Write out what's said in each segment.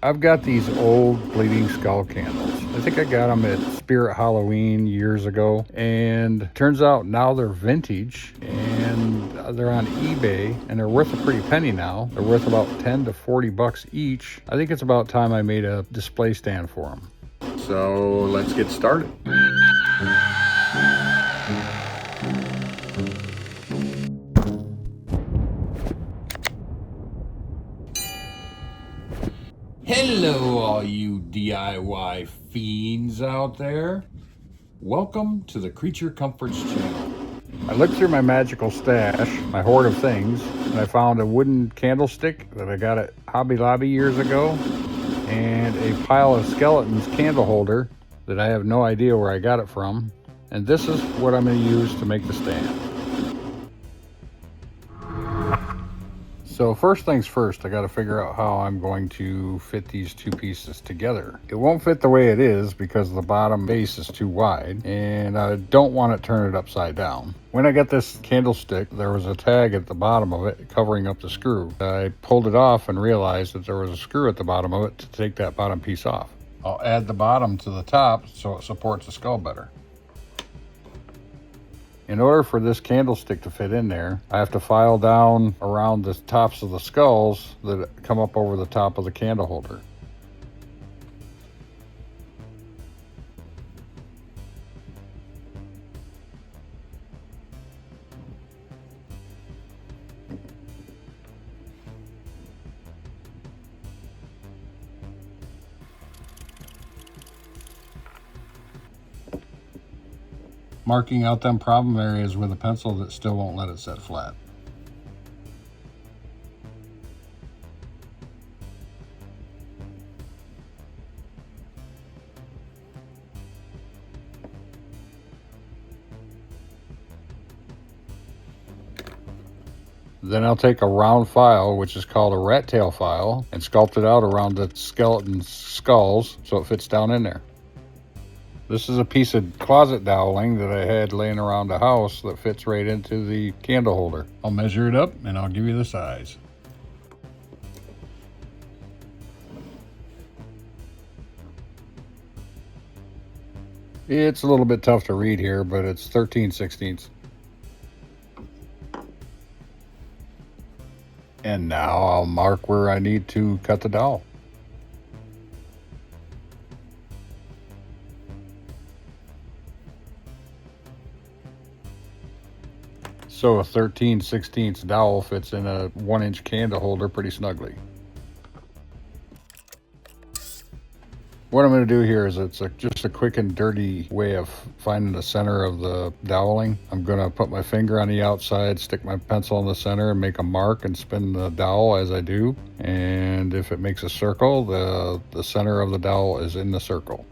I've got these old Bleeding Skull candles. I think I got them at Spirit Halloween years ago, and turns out now they're vintage and they're on eBay and they're worth a pretty penny now. They're worth about 10 to 40 bucks each. I think it's about time I made a display stand for them. So let's get started. Hello, all you DIY fiends out there. Welcome to the Creature Comforts channel. I looked through my magical stash, my hoard of things, and I found a wooden candlestick that I got at Hobby Lobby years ago, and a pile of skeletons candle holder that I have no idea where I got it from. And this is what I'm going to use to make the stand. So first things first, I got to figure out how I'm going to fit these two pieces together. It won't fit the way it is because the bottom base is too wide, and I don't want to turn it upside down. When I got this candlestick, there was a tag at the bottom of it covering up the screw. I pulled it off and realized that there was a screw at the bottom of it to take that bottom piece off. I'll add the bottom to the top so it supports the skull better. In order for this candlestick to fit in there, I have to file down around the tops of the skulls that come up over the top of the candle holder. Marking out them problem areas with a pencil that still won't let it set flat. Then I'll take a round file, which is called a rat tail file, and sculpt it out around the skeleton skulls so it fits down in there. This is a piece of closet doweling that I had laying around the house that fits right into the candle holder. I'll measure it up and I'll give you the size. It's a little bit tough to read here, but it's 13/16. And now I'll mark where I need to cut the dowel. So a 13/16 dowel fits in a 1-inch candle holder pretty snugly. What I'm going to do here is just a quick and dirty way of finding the center of the doweling. I'm going to put my finger on the outside, stick my pencil in the center and make a mark and spin the dowel as I do. And if it makes a circle, the center of the dowel is in the circle.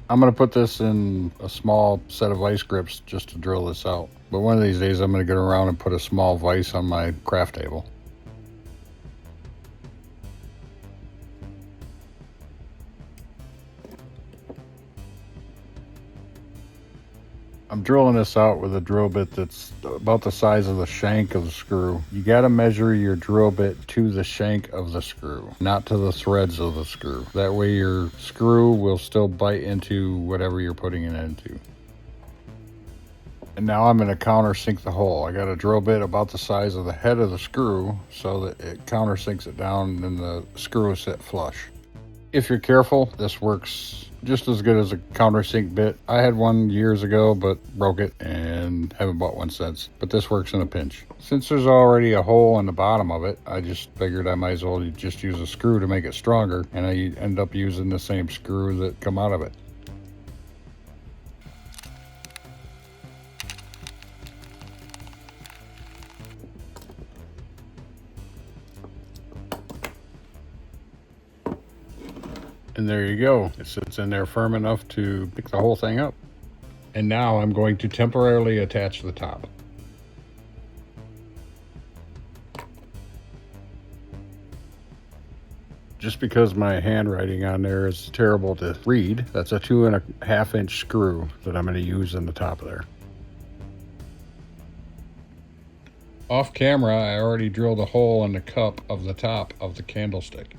I'm going to put this in a small set of vice grips just to drill this out. But one of these days I'm going to get around and put a small vise on my craft table. I'm drilling this out with a drill bit that's about the size of the shank of the screw. You got to measure your drill bit to the shank of the screw, not to the threads of the screw. That way your screw will still bite into whatever you're putting it into. And now I'm going to countersink the hole. I got a drill bit about the size of the head of the screw so that it countersinks it down and the screw is set flush. If you're careful, this works just as good as a countersink bit. I had one years ago but broke it and haven't bought one since. But this works in a pinch. Since there's already a hole in the bottom of it, I just figured I might as well just use a screw to make it stronger, and I end up using the same screw that come out of it. And there you go. It sits in there firm enough to pick the whole thing up. And now I'm going to temporarily attach the top. Just because my handwriting on there is terrible to read, that's a 2.5 inch screw that I'm going to use in the top of there. Off camera, I already drilled a hole in the cup of the top of the candlestick.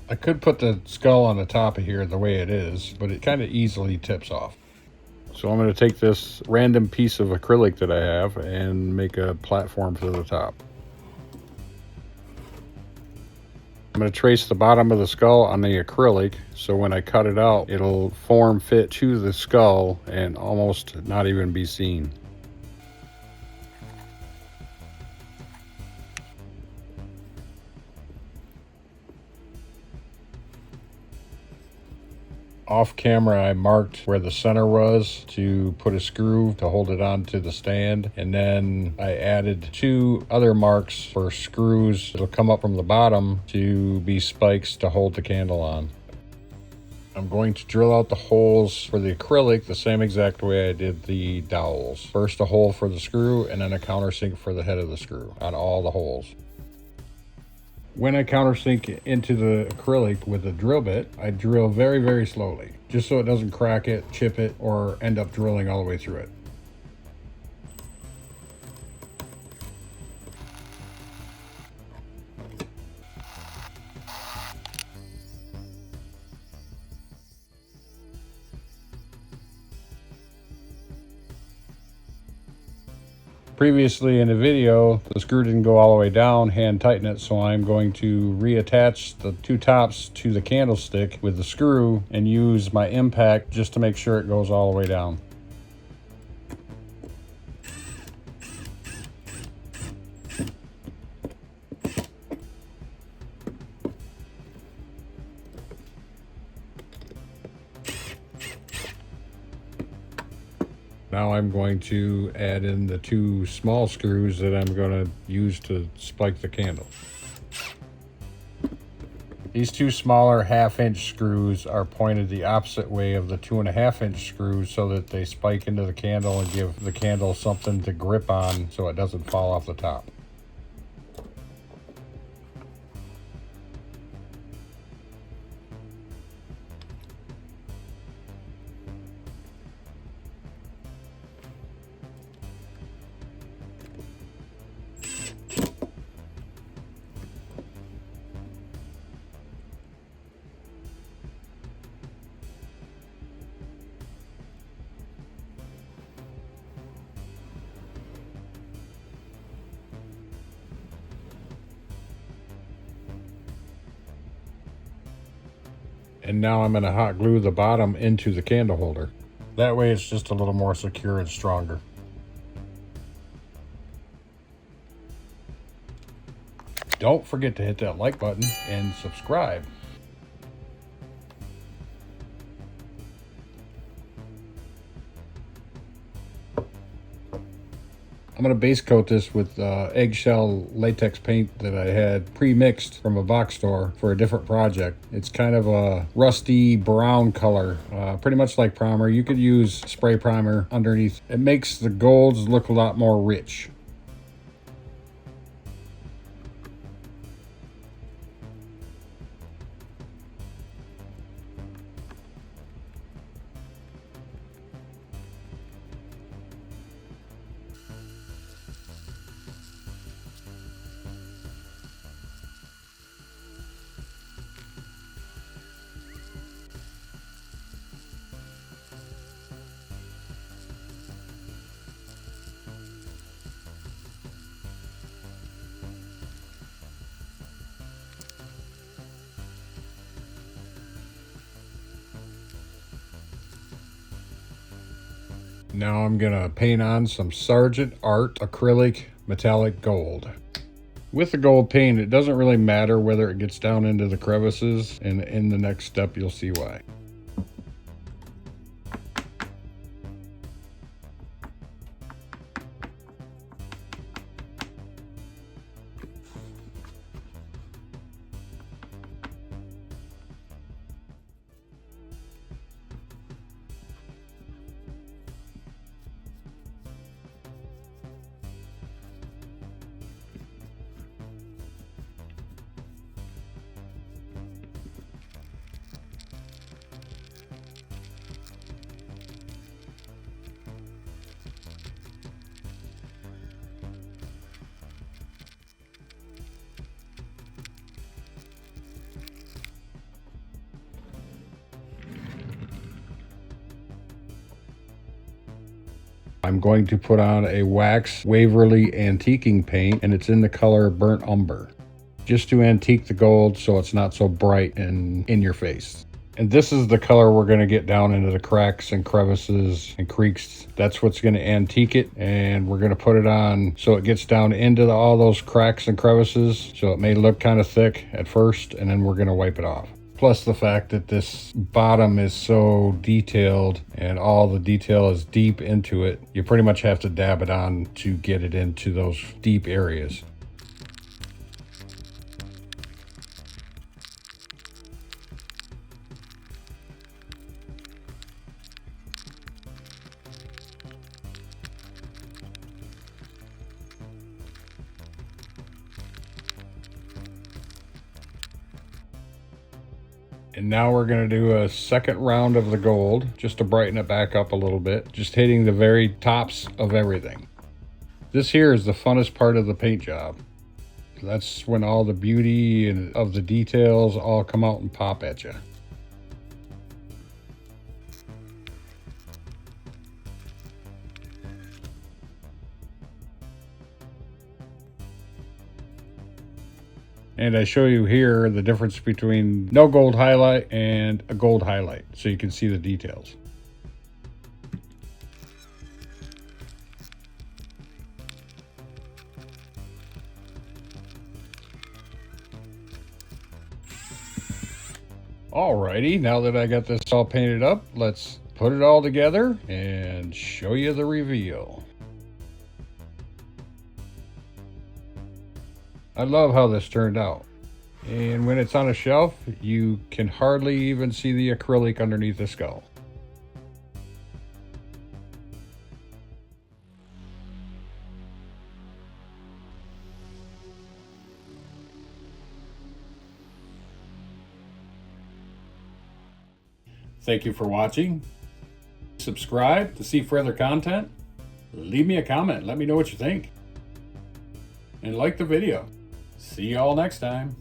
I could put the skull on the top of here the way it is, but it kind of easily tips off. So I'm going to take this random piece of acrylic that I have and make a platform for the top. I'm going to trace the bottom of the skull on the acrylic, so when I cut it out, it'll form fit to the skull and almost not even be seen. Off camera, I marked where the center was to put a screw to hold it onto the stand, and then I added 2 other marks for screws that'll come up from the bottom to be spikes to hold the candle on. I'm going to drill out the holes for the acrylic the same exact way I did the dowels. First a hole for the screw, and then a countersink for the head of the screw on all the holes. When I countersink into the acrylic with a drill bit, I drill very, very slowly, just so it doesn't crack it, chip it, or end up drilling all the way through it. Previously in the video, the screw didn't go all the way down, hand tighten it, so I'm going to reattach the 2 tops to the candlestick with the screw and use my impact just to make sure it goes all the way down. Now I'm going to add in the 2 small screws that I'm going to use to spike the candle. These 2 smaller 1/2-inch screws are pointed the opposite way of the 2.5-inch screws so that they spike into the candle and give the candle something to grip on so it doesn't fall off the top. And now I'm going to hot glue the bottom into the candle holder. That way it's just a little more secure and stronger. Don't forget to hit that like button and subscribe. I'm going to base coat this with eggshell latex paint that I had pre-mixed from a box store for a different project. It's kind of a rusty brown color, pretty much like primer. You could use spray primer underneath. It makes the golds look a lot more rich. Now I'm gonna paint on some Sargent Art acrylic metallic gold. With the gold paint, it doesn't really matter whether it gets down into the crevices, and in the next step you'll see why. I'm going to put on a wax Waverly antiquing paint, and it's in the color Burnt Umber, just to antique the gold so it's not so bright and in your face. And this is the color we're going to get down into the cracks and crevices and creaks. That's what's going to antique it, and we're going to put it on so it gets down into all those cracks and crevices. So it may look kind of thick at first, and then we're going to wipe it off. Plus the fact that this bottom is so detailed and all the detail is deep into it, you pretty much have to dab it on to get it into those deep areas. And now we're going to do a second round of the gold just to brighten it back up a little bit, just hitting the very tops of everything. This here is the funnest part of the paint job. That's when all the beauty and of the details all come out and pop at you. And I show you here the difference between no gold highlight and a gold highlight, so you can see the details. Alrighty, now that I got this all painted up, let's put it all together and show you the reveal. I love how this turned out. And when it's on a shelf, you can hardly even see the acrylic underneath the skull. Thank you for watching. Subscribe to see further content. Leave me a comment. Let me know what you think. And like the video. See you all next time.